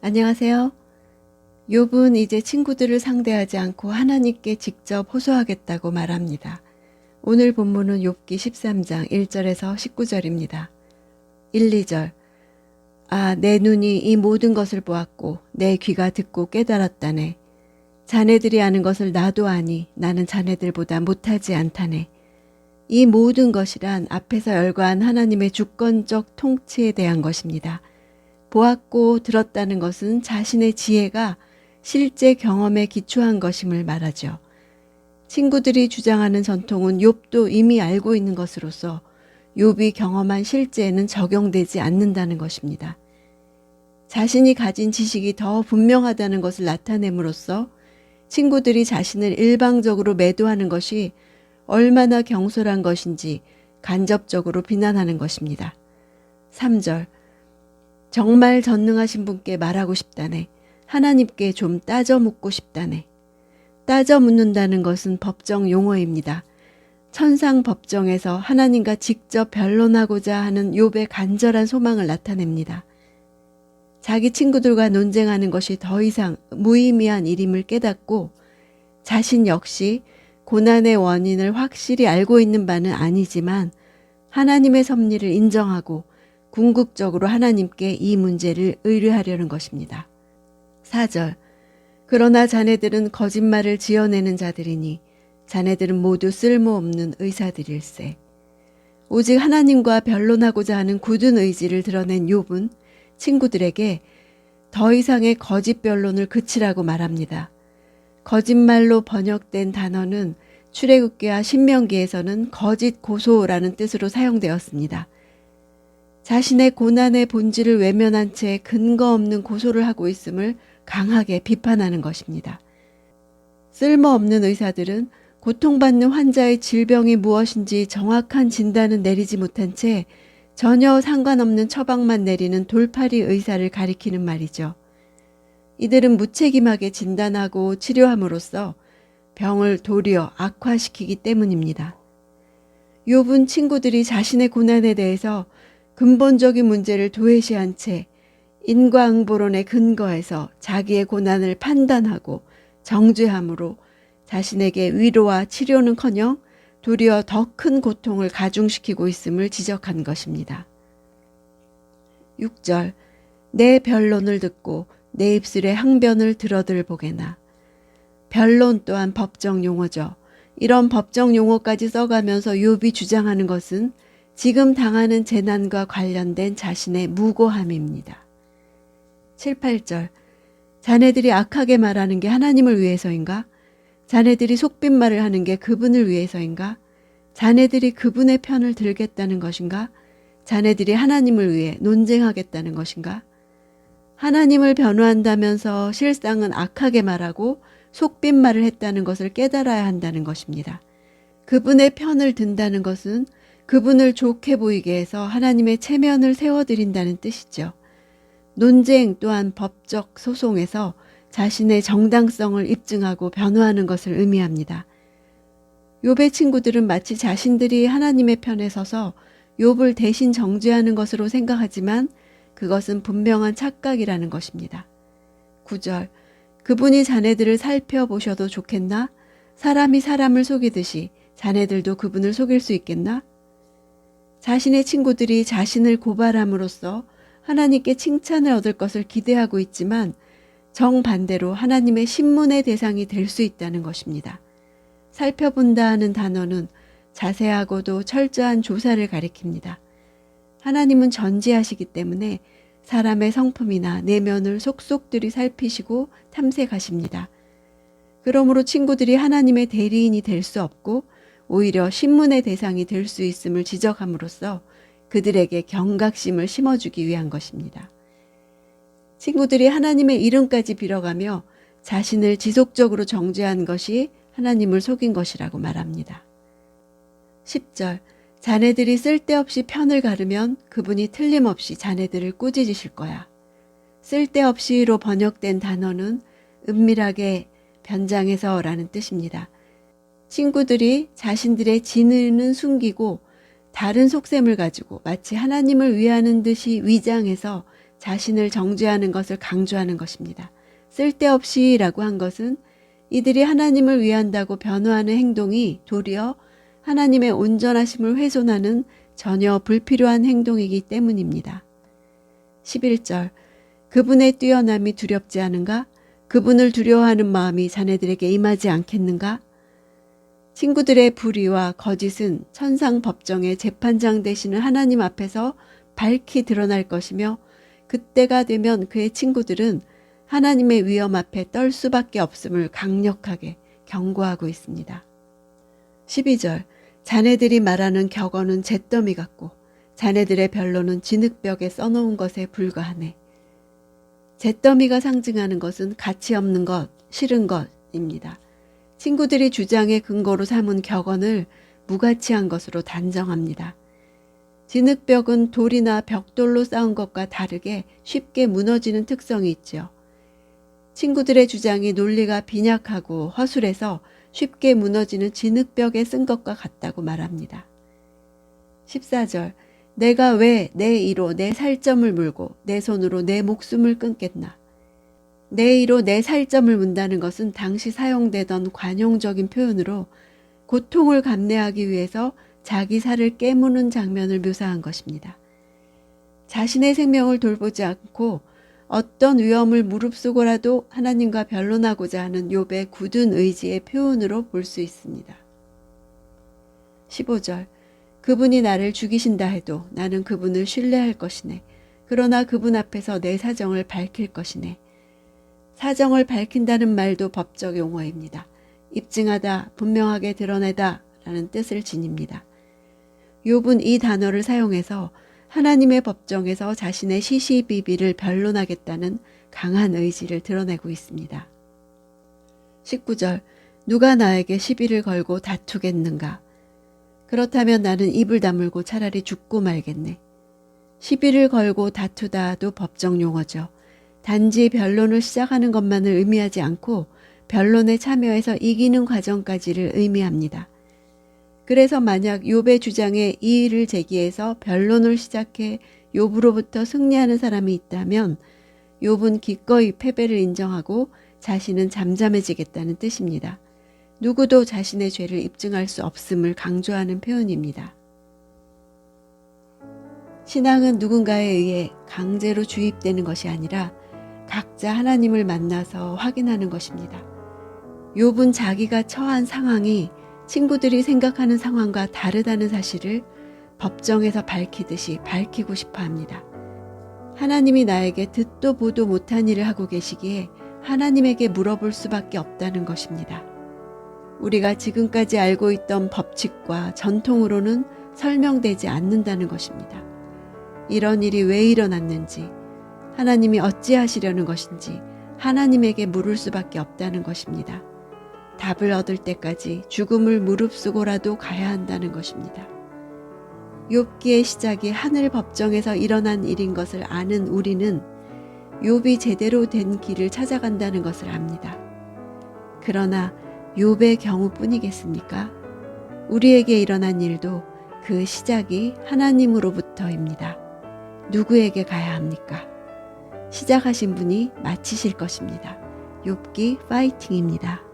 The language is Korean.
안녕하세요. 욥은 이제 친구들을 상대하지 않고 하나님께 직접 호소하겠다고 말합니다. 오늘 본문은 욥기 13장 1절에서 19절입니다. 1, 2절. 아, 내 눈이 이 모든 것을 보았고 내 귀가 듣고 깨달았다네. 자네들이 아는 것을 나도 아니 나는 자네들보다 못하지 않다네. 이 모든 것이란 앞에서 열거한 하나님의 주권적 통치에 대한 것입니다. 보았고 들었다는 것은 자신의 지혜가 실제 경험에 기초한 것임을 말하죠. 친구들이 주장하는 전통은 욥도 이미 알고 있는 것으로서 욥이 경험한 실제에는 적용되지 않는다는 것입니다. 자신이 가진 지식이 더 분명하다는 것을 나타냄으로써 친구들이 자신을 일방적으로 매도하는 것이 얼마나 경솔한 것인지 간접적으로 비난하는 것입니다. 3절. 정말 전능하신 분께 말하고 싶다네. 하나님께 좀 따져 묻고 싶다네. 따져 묻는다는 것은 법정 용어입니다. 천상 법정에서 하나님과 직접 변론하고자 하는 욥의 간절한 소망을 나타냅니다. 자기 친구들과 논쟁하는 것이 더 이상 무의미한 일임을 깨닫고 자신 역시 고난의 원인을 확실히 알고 있는 바는 아니지만 하나님의 섭리를 인정하고 궁극적으로 하나님께 이 문제를 의뢰하려는 것입니다. 4절. 그러나 자네들은 거짓말을 지어내는 자들이니 자네들은 모두 쓸모없는 의사들일세. 오직 하나님과 변론하고자 하는 굳은 의지를 드러낸 욥은 친구들에게 더 이상의 거짓 변론을 그치라고 말합니다. 거짓말로 번역된 단어는 출애굽기와 신명기에서는 거짓 고소라는 뜻으로 사용되었습니다. 자신의 고난의 본질을 외면한 채 근거 없는 고소를 하고 있음을 강하게 비판하는 것입니다. 쓸모없는 의사들은 고통받는 환자의 질병이 무엇인지 정확한 진단은 내리지 못한 채 전혀 상관없는 처방만 내리는 돌팔이 의사를 가리키는 말이죠. 이들은 무책임하게 진단하고 치료함으로써 병을 도리어 악화시키기 때문입니다. 욥은 친구들이 자신의 고난에 대해서 근본적인 문제를 도외시한 채 인과응보론에 근거해서 자기의 고난을 판단하고 정죄함으로 자신에게 위로와 치료는커녕 도리어 더 큰 고통을 가중시키고 있음을 지적한 것입니다. 6절. 내 변론을 듣고 내 입술의 항변을 들어들 보게나. 변론 또한 법정 용어죠. 이런 법정 용어까지 써가면서 욥이 주장하는 것은 지금 당하는 재난과 관련된 자신의 무고함입니다. 7, 8절. 자네들이 악하게 말하는 게 하나님을 위해서인가? 자네들이 속빈말을 하는 게 그분을 위해서인가? 자네들이 그분의 편을 들겠다는 것인가? 자네들이 하나님을 위해 논쟁하겠다는 것인가? 하나님을 변호한다면서 실상은 악하게 말하고 속빈말을 했다는 것을 깨달아야 한다는 것입니다. 그분의 편을 든다는 것은 그분을 좋게 보이게 해서 하나님의 체면을 세워드린다는 뜻이죠. 논쟁 또한 법적 소송에서 자신의 정당성을 입증하고 변호하는 것을 의미합니다. 욥의 친구들은 마치 자신들이 하나님의 편에 서서 욥을 대신 정죄하는 것으로 생각하지만 그것은 분명한 착각이라는 것입니다. 9절. 그분이 자네들을 살펴보셔도 좋겠나? 사람이 사람을 속이듯이 자네들도 그분을 속일 수 있겠나? 자신의 친구들이 자신을 고발함으로써 하나님께 칭찬을 얻을 것을 기대하고 있지만 정반대로 하나님의 신문의 대상이 될 수 있다는 것입니다. 살펴본다 하는 단어는 자세하고도 철저한 조사를 가리킵니다. 하나님은 전지하시기 때문에 사람의 성품이나 내면을 속속들이 살피시고 탐색하십니다. 그러므로 친구들이 하나님의 대리인이 될 수 없고 오히려 신문의 대상이 될 수 있음을 지적함으로써 그들에게 경각심을 심어주기 위한 것입니다. 친구들이 하나님의 이름까지 빌어가며 자신을 지속적으로 정죄한 것이 하나님을 속인 것이라고 말합니다. 10절. 자네들이 쓸데없이 편을 가르면 그분이 틀림없이 자네들을 꾸짖으실 거야. 쓸데없이로 번역된 단어는 은밀하게 변장해서라는 뜻입니다. 친구들이 자신들의 진의는 숨기고 다른 속셈을 가지고 마치 하나님을 위하는 듯이 위장해서 자신을 정죄하는 것을 강조하는 것입니다. 쓸데없이 라고 한 것은 이들이 하나님을 위한다고 변호하는 행동이 도리어 하나님의 온전하심을 훼손하는 전혀 불필요한 행동이기 때문입니다. 11절 그분의 뛰어남이 두렵지 않은가? 그분을 두려워하는 마음이 자네들에게 임하지 않겠는가? 친구들의 불의와 거짓은 천상법정의 재판장 되시는 하나님 앞에서 밝히 드러날 것이며 그때가 되면 그의 친구들은 하나님의 위엄 앞에 떨 수밖에 없음을 강력하게 경고하고 있습니다. 12절 자네들이 말하는 격언은 잿더미 같고 자네들의 변론은 진흙벽에 써놓은 것에 불과하네. 잿더미가 상징하는 것은 가치 없는 것, 싫은 것입니다. 친구들이 주장의 근거로 삼은 격언을 무가치한 것으로 단정합니다. 진흙벽은 돌이나 벽돌로 쌓은 것과 다르게 쉽게 무너지는 특성이 있죠. 친구들의 주장이 논리가 빈약하고 허술해서 쉽게 무너지는 진흙벽에 쓴 것과 같다고 말합니다. 14절 내가 왜 내 이로 내 살점을 물고 내 손으로 내 목숨을 끊겠나. 내 이로 내 살점을 문다는 것은 당시 사용되던 관용적인 표현으로 고통을 감내하기 위해서 자기 살을 깨무는 장면을 묘사한 것입니다. 자신의 생명을 돌보지 않고 어떤 위험을 무릅쓰고라도 하나님과 변론하고자 하는 욥의 굳은 의지의 표현으로 볼 수 있습니다. 15절 그분이 나를 죽이신다 해도 나는 그분을 신뢰할 것이네. 그러나 그분 앞에서 내 사정을 밝힐 것이네. 사정을 밝힌다는 말도 법적 용어입니다. 입증하다, 분명하게 드러내다 라는 뜻을 지닙니다. 욥은 이 단어를 사용해서 하나님의 법정에서 자신의 시시비비를 변론하겠다는 강한 의지를 드러내고 있습니다. 19절 누가 나에게 시비를 걸고 다투겠는가? 그렇다면 나는 입을 다물고 차라리 죽고 말겠네. 시비를 걸고 다투다도 법정 용어죠. 단지 변론을 시작하는 것만을 의미하지 않고 변론에 참여해서 이기는 과정까지를 의미합니다. 그래서 만약 욥의 주장에 이의를 제기해서 변론을 시작해 욥으로부터 승리하는 사람이 있다면 욥은 기꺼이 패배를 인정하고 자신은 잠잠해지겠다는 뜻입니다. 누구도 자신의 죄를 입증할 수 없음을 강조하는 표현입니다. 신앙은 누군가에 의해 강제로 주입되는 것이 아니라 각자 하나님을 만나서 확인하는 것입니다. 욥은 자기가 처한 상황이 친구들이 생각하는 상황과 다르다는 사실을 법정에서 밝히듯이 밝히고 싶어 합니다. 하나님이 나에게 듣도 보도 못한 일을 하고 계시기에 하나님에게 물어볼 수밖에 없다는 것입니다. 우리가 지금까지 알고 있던 법칙과 전통으로는 설명되지 않는다는 것입니다. 이런 일이 왜 일어났는지, 하나님이 어찌하시려는 것인지 하나님에게 물을 수밖에 없다는 것입니다. 답을 얻을 때까지 죽음을 무릅쓰고라도 가야 한다는 것입니다. 욥기의 시작이 하늘 법정에서 일어난 일인 것을 아는 우리는 욥이 제대로 된 길을 찾아간다는 것을 압니다. 그러나 욥의 경우뿐이겠습니까? 우리에게 일어난 일도 그 시작이 하나님으로부터입니다. 누구에게 가야 합니까? 시작하신 분이 마치실 것입니다. 욥기 파이팅입니다.